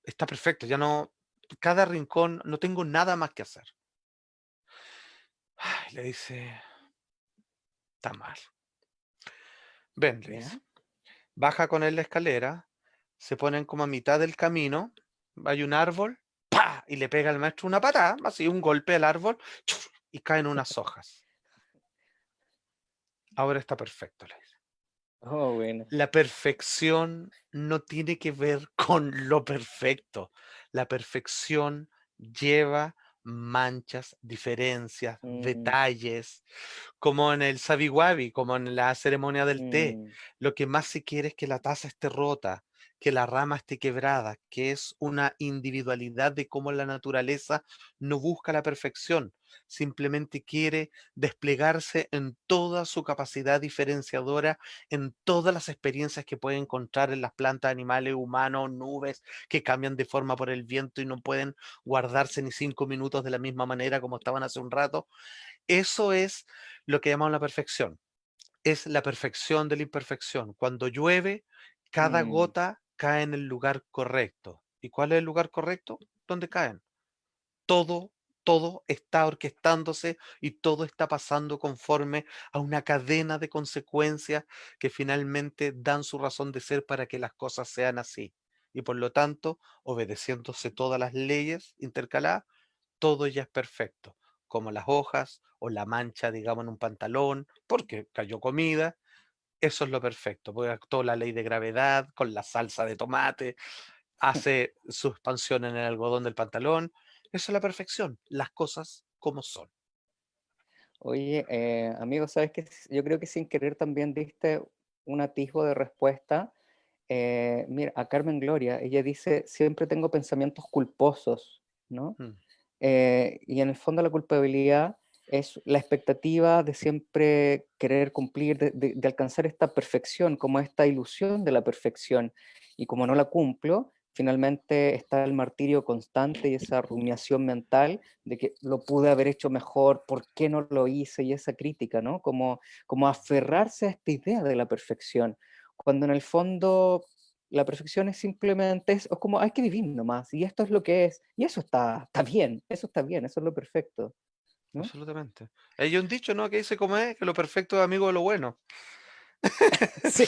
está perfecto, ya no, cada rincón, no tengo nada más que hacer. Ay, le dice, está mal. Ven, le dice, ¿Ya? baja con él la escalera, se ponen como a mitad del camino, hay un árbol, ¡pa! Y le pega al maestro una patada, así un golpe al árbol, ¡chuf! Y caen unas hojas. Ahora está perfecto, le dice. Oh, bueno. La perfección no tiene que ver con lo perfecto. La perfección lleva manchas, diferencias, Mm, detalles, como en el sabi-wabi, como en la ceremonia del té. mm, Lo que más se quiere es que la taza esté rota, que la rama esté quebrada, que es una individualidad de cómo la naturaleza no busca la perfección, simplemente quiere desplegarse en toda su capacidad diferenciadora, en todas las experiencias que puede encontrar en las plantas, animales, humanos, nubes que cambian de forma por el viento y no pueden guardarse ni 5 minutos de la misma manera como estaban hace un rato. Eso es lo que llamamos la perfección. Es la perfección de la imperfección. Cuando llueve, cada mm. gota cae en el lugar correcto. ¿Y cuál es el lugar correcto? ¿Dónde caen? Todo, todo está orquestándose y todo está pasando conforme a una cadena de consecuencias que finalmente dan su razón de ser para que las cosas sean así. Y por lo tanto, obedeciéndose todas las leyes intercaladas, todo ya es perfecto, como las hojas o la mancha, digamos, en un pantalón, porque cayó comida. Eso es lo perfecto, porque actuó la ley de gravedad con la salsa de tomate, hace su expansión en el algodón del pantalón. Eso es la perfección, las cosas como son. Oye, amigo, ¿sabes qué? Yo creo que sin querer también diste un atisbo de respuesta. Mira, a Carmen Gloria, ella dice, siempre tengo pensamientos culposos, ¿no? Mm, Y en el fondo la culpabilidad es la expectativa de siempre querer cumplir, de alcanzar esta perfección, como esta ilusión de la perfección. Y como no la cumplo, finalmente está el martirio constante y esa rumiación mental de que lo pude haber hecho mejor, ¿por qué no lo hice? Y esa crítica, ¿no? Como aferrarse a esta idea de la perfección, cuando en el fondo la perfección es simplemente, es como hay que vivir nomás, y esto es lo que es, y eso está bien, eso está bien, eso es lo perfecto, ¿no? absolutamente. Hay un dicho, ¿no? Que dice como es, que lo perfecto es amigo de lo bueno. Sí.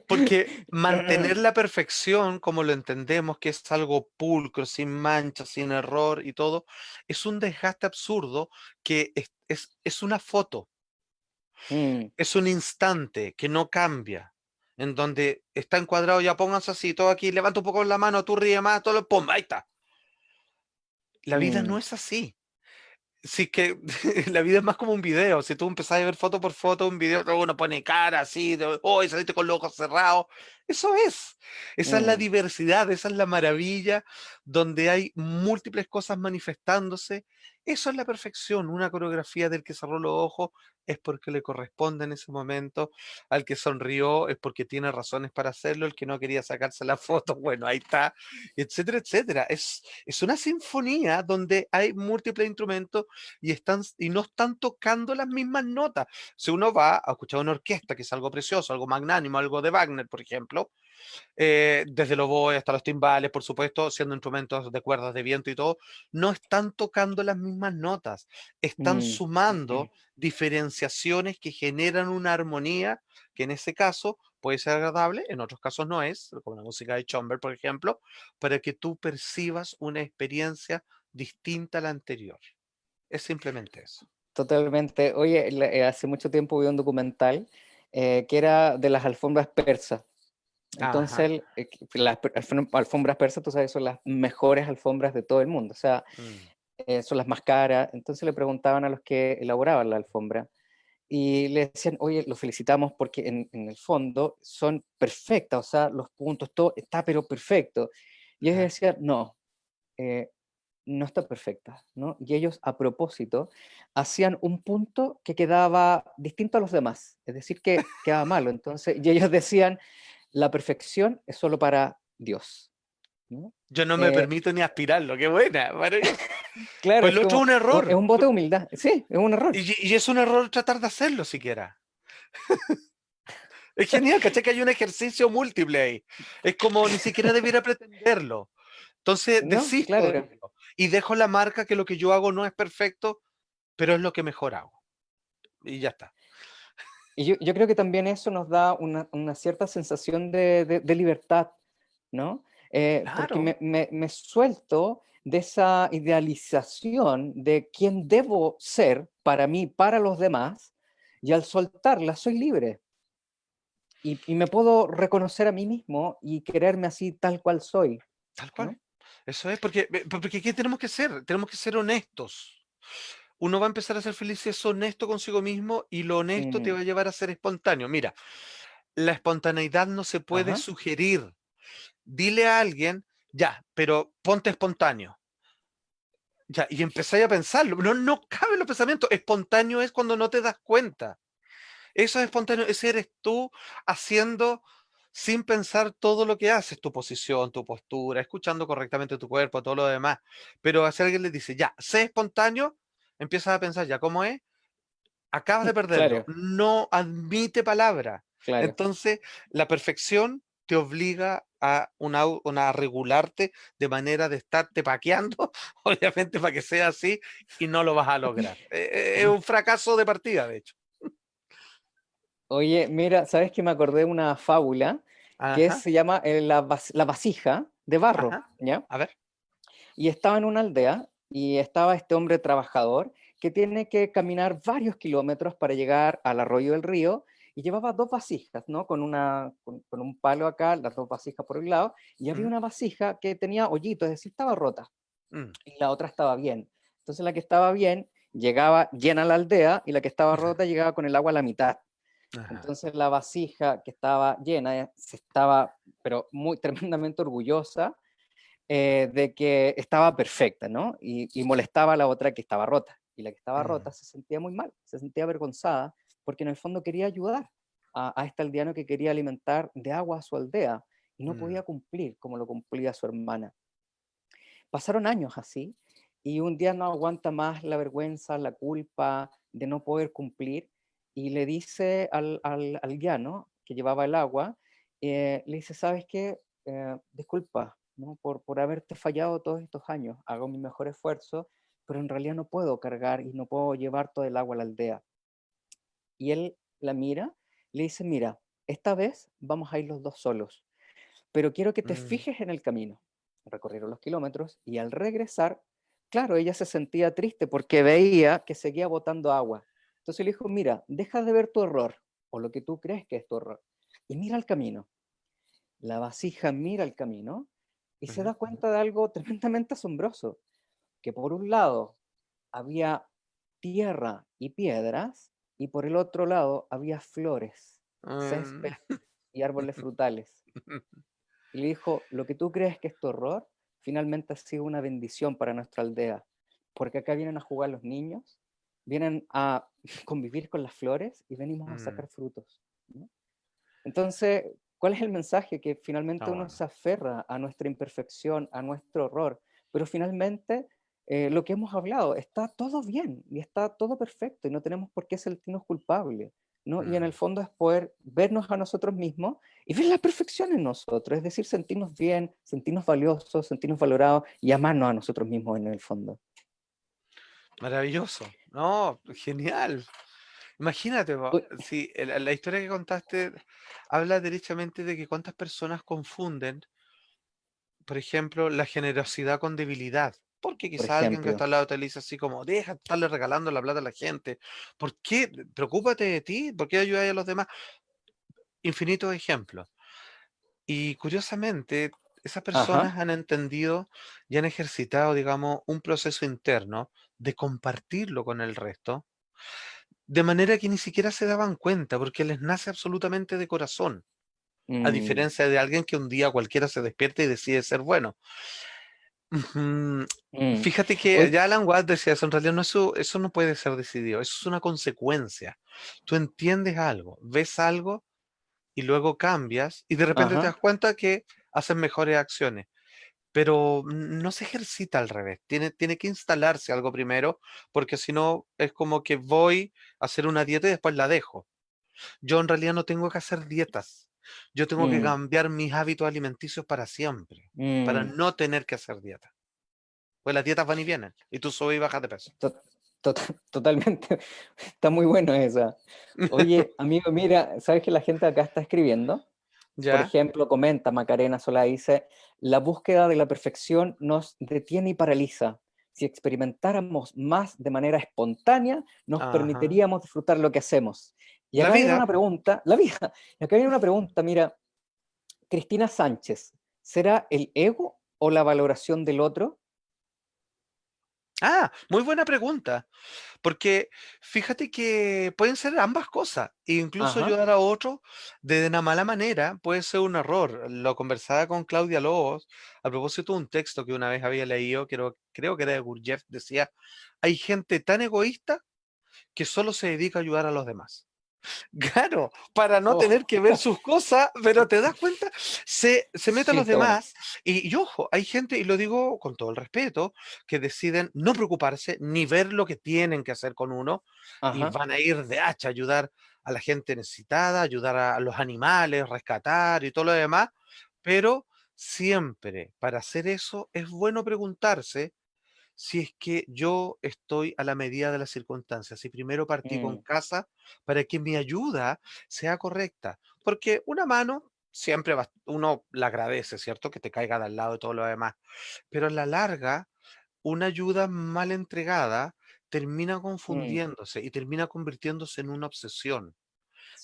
Porque mantener la perfección, como lo entendemos, que es algo pulcro, sin mancha, sin error y todo, es un desgaste absurdo que es una foto. Mm, Es un instante que no cambia, en donde está encuadrado, ya pónganse así, todo aquí, levanta un poco la mano, tú ríe más, todo, ¡pum! Ahí está. La vida no mm, es así. Sí que la vida es más como un video. Si tú empezás a ver foto por foto, un video, luego uno pone cara así, de, oh, saliste con los ojos cerrados. Eso es. Esa es la mm. diversidad, esa es la maravilla, donde hay múltiples cosas manifestándose. Eso es la perfección. Una coreografía del que cerró los ojos es porque le corresponde en ese momento. Al que sonrió es porque tiene razones para hacerlo. El que no quería sacarse la foto, bueno, ahí está, etcétera, etcétera. Es una sinfonía donde hay múltiples instrumentos y no están tocando las mismas notas. Si uno va a escuchar una orquesta, que es algo precioso, algo magnánimo, algo de Wagner, por ejemplo, desde el oboe hasta los timbales, por supuesto, siendo instrumentos de cuerdas de viento y todo, no están tocando las mismas notas, están Mm. sumando diferenciaciones que generan una armonía que en ese caso puede ser agradable, en otros casos no es, como la música de Schomberg, por ejemplo, para que tú percibas una experiencia distinta a la anterior. Es simplemente eso. Totalmente. Oye, hace mucho tiempo vi un documental que era de las alfombras persas. Ajá. Entonces, las alfombras persas, tú sabes, son las mejores alfombras de todo el mundo, o sea, Mm, son las más caras. Entonces le preguntaban a los que elaboraban la alfombra y le decían, oye, lo felicitamos porque en el fondo son perfectas, o sea, los puntos, todo está pero perfecto. Y ellos claro. decían, no, eh, no está perfecta, ¿no? Y ellos a propósito hacían un punto que quedaba distinto a los demás, es decir, que quedaba malo. Entonces, y ellos decían, la perfección es solo para Dios, ¿no? Yo no me Eh, permito ni aspirarlo, qué buena, maravilloso. claro, Pues es lo otro es como, un es error. un bote de humildad. Sí, es un error. Y es un error tratar de hacerlo siquiera. Es genial, ¿cachai? Que hay un ejercicio múltiple ahí. Es como ni siquiera debiera pretenderlo. Entonces, No, desisto de claro. ello y dejo la marca que lo que yo hago no es perfecto, pero es lo que mejor hago. Y ya está. Y yo creo que también eso nos da una cierta sensación de libertad, ¿no? Porque Claro, me suelto de esa idealización de quién debo ser para mí, para los demás, y al soltarla soy libre. Y me puedo reconocer a mí mismo y quererme así tal cual soy, tal cual. ¿no? Eso es, porque ¿qué tenemos que ser? Tenemos que ser honestos. Uno va a empezar a ser feliz si es honesto consigo mismo y lo honesto te Mm, va a llevar a ser espontáneo. Mira, la espontaneidad no se puede ajá, sugerir. Dile a alguien, ya, pero ponte espontáneo. Ya, y empezáis a pensarlo. No, no cabe en los pensamientos. Espontáneo es cuando no te das cuenta. Eso es espontáneo. Ese eres tú haciendo sin pensar todo lo que haces, tu posición, tu postura, escuchando correctamente tu cuerpo, todo lo demás. Pero si alguien le dice, ya, sé espontáneo, empiezas a pensar, ya, ¿cómo es? Acabas de perderlo. claro, No admite palabra. claro. Entonces, la perfección te obliga a, a regularte de manera de estarte paqueando, obviamente para que sea así, y no lo vas a lograr. Es un fracaso de partida, de hecho. Oye, mira, ¿sabes que me acordé de una fábula que Ajá, se llama la vasija de barro, ajá. ¿ya? A ver. Y estaba en una aldea y estaba este hombre trabajador que tiene que caminar varios kilómetros para llegar al arroyo del río y llevaba dos vasijas, ¿no? Con un palo acá, las dos vasijas por un lado, y había Mm, una vasija que tenía hoyito, es decir, estaba rota, mm, y la otra estaba bien. Entonces la que estaba bien llegaba llena a la aldea y la que estaba rota llegaba con el agua a la mitad. ajá. Entonces la vasija que estaba llena se estaba, pero muy tremendamente orgullosa de que estaba perfecta, ¿no? Y molestaba a la otra que estaba rota. Y la que estaba Mm, rota se sentía muy mal, se sentía avergonzada, porque en el fondo quería ayudar a este aldeano que quería alimentar de agua a su aldea y no mm, podía cumplir como lo cumplía su hermana. Pasaron años así y un día no aguanta más la vergüenza, la culpa de no poder cumplir y le dice al guiano que llevaba el agua, le dice, ¿sabes qué? Disculpa, ¿no? por haberte fallado todos estos años, hago mi mejor esfuerzo, pero en realidad no puedo cargar y no puedo llevar todo el agua a la aldea. Y él la mira, le dice, mira, esta vez vamos a ir los dos solos, pero quiero que te mm, fijes en el camino. Recorrieron los kilómetros y al regresar, claro, ella se sentía triste porque veía que seguía botando agua. Entonces le dijo, mira, deja de ver tu error o lo que tú crees que es tu error y mira el camino. La vasija mira el camino y se ujú, da cuenta de algo tremendamente asombroso, que por un lado había tierra y piedras y por el otro lado había flores, mm. césped y árboles frutales. Y le dijo, lo que tú crees que es tu error, finalmente ha sido una bendición para nuestra aldea, porque acá vienen a jugar los niños, vienen a convivir con las flores y venimos a Mm, sacar frutos, ¿no? Entonces, ¿cuál es el mensaje? Que está finalmente uno bueno. se aferra a nuestra imperfección, a nuestro error, pero finalmente lo que hemos hablado, está todo bien y está todo perfecto y no tenemos por qué sentirnos culpables, ¿no? Y en el Mm. fondo es poder vernos a nosotros mismos y ver la perfección en nosotros, es decir, sentirnos bien, sentirnos valiosos, sentirnos valorados y amarnos a nosotros mismos en el fondo. Maravilloso. No, genial. Imagínate, Uy, si la historia que contaste habla derechamente de que cuántas personas confunden, por ejemplo, la generosidad con debilidad. Porque por quizá alguien que está ejemplo, al lado te dice así como, deja de estarle regalando la plata a la gente. ¿Por qué? Preocúpate de ti. ¿Por qué ayudas a los demás? Infinitos ejemplos. Y curiosamente, esas ajá, personas han entendido y han ejercitado, digamos, un proceso interno de compartirlo con el resto, de manera que ni siquiera se daban cuenta, porque les nace absolutamente de corazón, a mm, diferencia de alguien que un día cualquiera se despierta y decide ser bueno. Ujú. mm. Fíjate que Uy, ya Alan Watts decía eso, en realidad no, eso no puede ser decidido, eso es una consecuencia. Tú entiendes algo, ves algo y luego cambias y de repente te ajá, das cuenta que haces mejores acciones. pero no se ejercita al revés. Tiene que instalarse algo primero, porque si no es como que voy a hacer una dieta y después la dejo. Yo en realidad no tengo que hacer dietas. Yo tengo que Mm, cambiar mis hábitos alimenticios para siempre, para mm. no tener que hacer dieta. Pues las dietas van y vienen, y tú subes y bajas de peso. To- Totalmente, está muy bueno esa. Oye, amigo, mira, ¿sabes que la gente acá está escribiendo? Por ¿Ya? ejemplo, comenta Macarena Solá, dice, la búsqueda de la perfección nos detiene y paraliza. Si experimentáramos más de manera espontánea, nos Ajá. permitiríamos disfrutar lo que hacemos. Y La acá viene vida. una pregunta, la vida, y acá viene una pregunta, mira, Cristina Sánchez, ¿será el ego o la valoración del otro? Ah, muy buena pregunta. Porque fíjate que pueden ser ambas cosas. E incluso Ajá, ayudar a otro de una mala manera puede ser un error. Lo conversaba con Claudia Lobos a propósito de un texto que una vez había leído, creo que era de Gurdjieff, decía, hay gente tan egoísta que solo se dedica a ayudar a los demás. Claro, para no oh, tener que ver sus cosas, pero te das cuenta, se mete a sí, los está bueno. demás y ojo, hay gente, y lo digo con todo el respeto, que deciden no preocuparse ni ver lo que tienen que hacer con uno y Ajá. van a ir de hacha a ayudar a la gente necesitada, ayudar a los animales, rescatar y todo lo demás, pero siempre para hacer eso es bueno preguntarse si es que yo estoy a la medida de las circunstancias. Si primero partí con Mm, casa para que mi ayuda sea correcta. Porque una mano siempre uno la agradece, ¿cierto? Que te caiga de al lado y todo lo demás. Pero a la larga, una ayuda mal entregada termina mm, confundiéndose y termina convirtiéndose en una obsesión.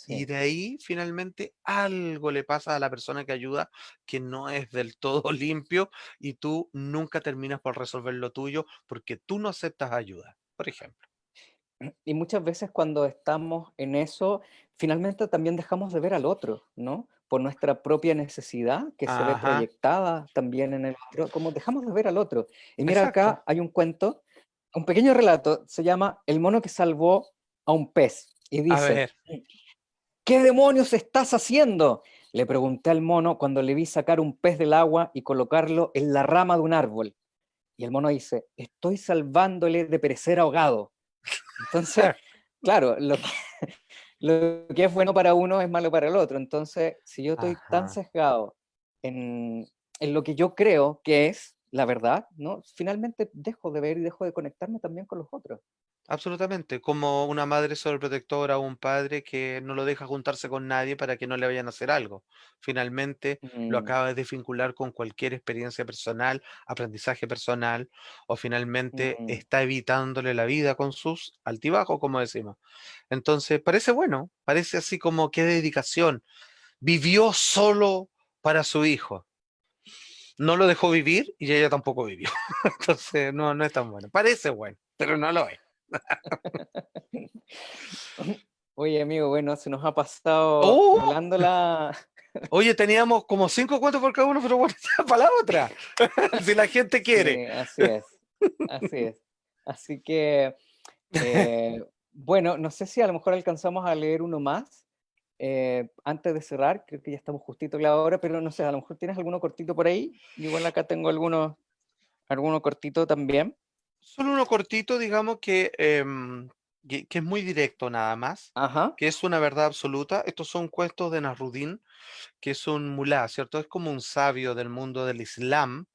Y sí. de ahí finalmente algo le pasa a la persona que ayuda que no es del todo limpio y tú nunca terminas por resolver lo tuyo porque tú no aceptas ayuda, por ejemplo. Y muchas veces cuando estamos en eso, finalmente también dejamos de ver al otro, ¿no? Por nuestra propia necesidad que se ve Ajá, proyectada también en el otro, como dejamos de ver al otro. Y mira, exacto. acá hay un cuento, un pequeño relato, se llama El mono que salvó a un pez. Y A dice, ver, ¿qué demonios estás haciendo? Le pregunté al mono cuando le vi sacar un pez del agua y colocarlo en la rama de un árbol. Y el mono dice, estoy salvándole de perecer ahogado. Entonces, claro, lo que es bueno para uno es malo para el otro. Entonces, si yo estoy tan ajá. sesgado en, en lo que yo creo que es la verdad, ¿no? Finalmente dejo de ver y dejo de conectarme también con los otros. Absolutamente, como una madre sobreprotectora o un padre que no lo deja juntarse con nadie para que no le vayan a hacer algo. Finalmente lo Mm, acaba de desvincular con cualquier experiencia personal, aprendizaje personal, o finalmente mm, está evitándole la vida con sus altibajos, como decimos. Entonces, parece bueno, parece así como qué dedicación. Vivió solo para su hijo. No lo dejó vivir y ella tampoco vivió. Entonces, no, no es tan bueno. Parece bueno, pero no lo es. Oye, amigo, bueno, se nos ha pasado ¡Oh! volando la... Oye, teníamos como 5 cuentos por cada uno, pero bueno, ya para la otra. Si la gente quiere. Sí, así es, así es. Así que, bueno, no sé si a lo mejor alcanzamos a leer uno más antes de cerrar, creo que ya estamos justito en la hora, pero no sé, a lo mejor tienes alguno cortito por ahí. Igual acá tengo alguno cortito también. Solo uno cortito, digamos que es muy directo nada más, Ajá, que es una verdad absoluta. Estos son cuentos de Nasruddin, que es un mulá, ¿cierto? Es como un sabio del mundo del Islam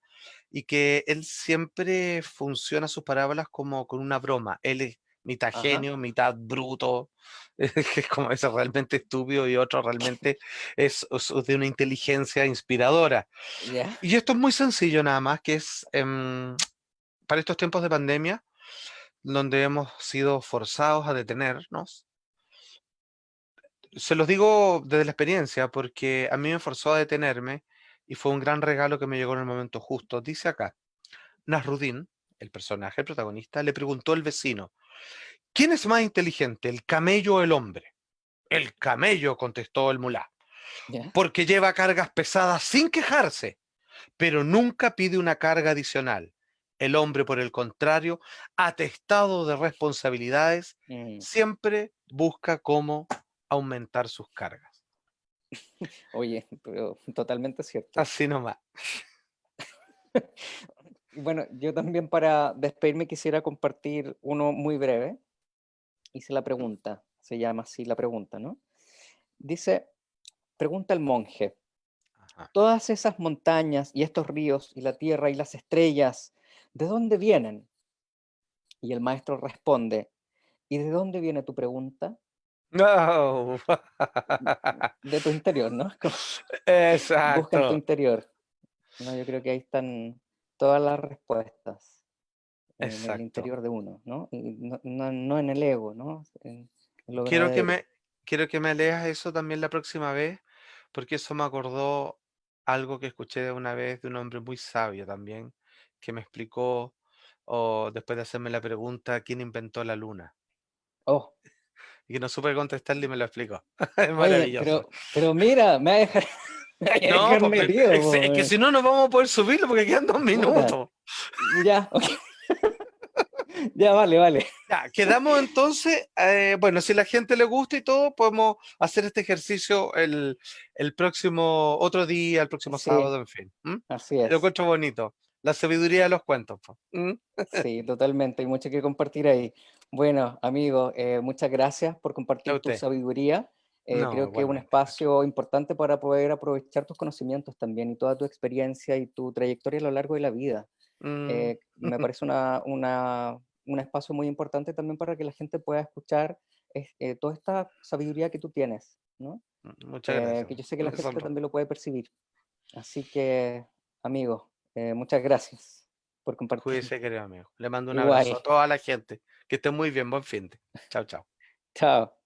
y que él siempre funciona sus parábolas como con una broma. Él es mitad ajá, genio, mitad bruto, es como ese realmente estúpido y otro realmente es de una inteligencia inspiradora. ya, Y esto es muy sencillo nada más, que es para estos tiempos de pandemia, donde hemos sido forzados a detenernos. Se los digo desde la experiencia, porque a mí me forzó a detenerme y fue un gran regalo que me llegó en el momento justo. Dice acá, Nasruddin, el personaje, el protagonista, le preguntó al vecino, ¿quién es más inteligente, el camello o el hombre? El camello, contestó el mulá, ya. porque lleva cargas pesadas sin quejarse, pero nunca pide una carga adicional. El hombre, por el contrario, atestado de responsabilidades, Mm, siempre busca cómo aumentar sus cargas. oye, pero totalmente cierto. Así nomás. Y bueno, yo también para despedirme quisiera compartir uno muy breve. Hice la pregunta, se llama así la pregunta, ¿no? Dice, pregunta el monje, Ajá. todas esas montañas y estos ríos y la tierra y las estrellas, ¿de dónde vienen? Y el maestro responde, ¿y de dónde viene tu pregunta? No. De tu interior, ¿no? Como, busca en tu Exacto, interior. No, yo creo que ahí están todas las respuestas, en el exacto. interior de uno, ¿no? Y no en el ego, ¿no? En lo Quiero que verdadero. me quiero que me leas eso también la próxima vez, porque eso me acordó algo que escuché una vez de un hombre muy sabio también, que me explicó, o después de hacerme la pregunta, ¿quién inventó la luna? Oh, Y que no supe contestarle y me lo explicó. Es oye, maravilloso. pero mira, me va a dejar, me va a No, dejar pues, metido, es po, que si no, no vamos a poder subirlo porque quedan 2 minutos. puta. Ya, ok, ya, vale, vale. Ya, quedamos entonces, bueno, si la gente le gusta y todo, podemos hacer este ejercicio el próximo, otro día, el próximo Sí, sábado, en fin. ¿M? así Lo es. encuentro bonito. La sabiduría de los cuentos. Po. ¿M? Sí, totalmente. Hay mucho que compartir ahí. Bueno, amigo, muchas gracias por A compartir tu usted. sabiduría. No, Creo que es un igualmente, maestro. espacio importante para poder aprovechar tus conocimientos también y toda tu experiencia y tu trayectoria a lo largo de la vida. Mm, Me parece un espacio muy importante también para que la gente pueda escuchar toda esta sabiduría que tú tienes, ¿no? muchas gracias. Que yo sé que Me la gente deshonró. también lo puede percibir. Así que, amigo, muchas gracias por compartir. Cuídese, querido amigo. Le mando un Igual, abrazo a toda la gente. Que esté muy bien. Buen fin de. Chao, chao. chao.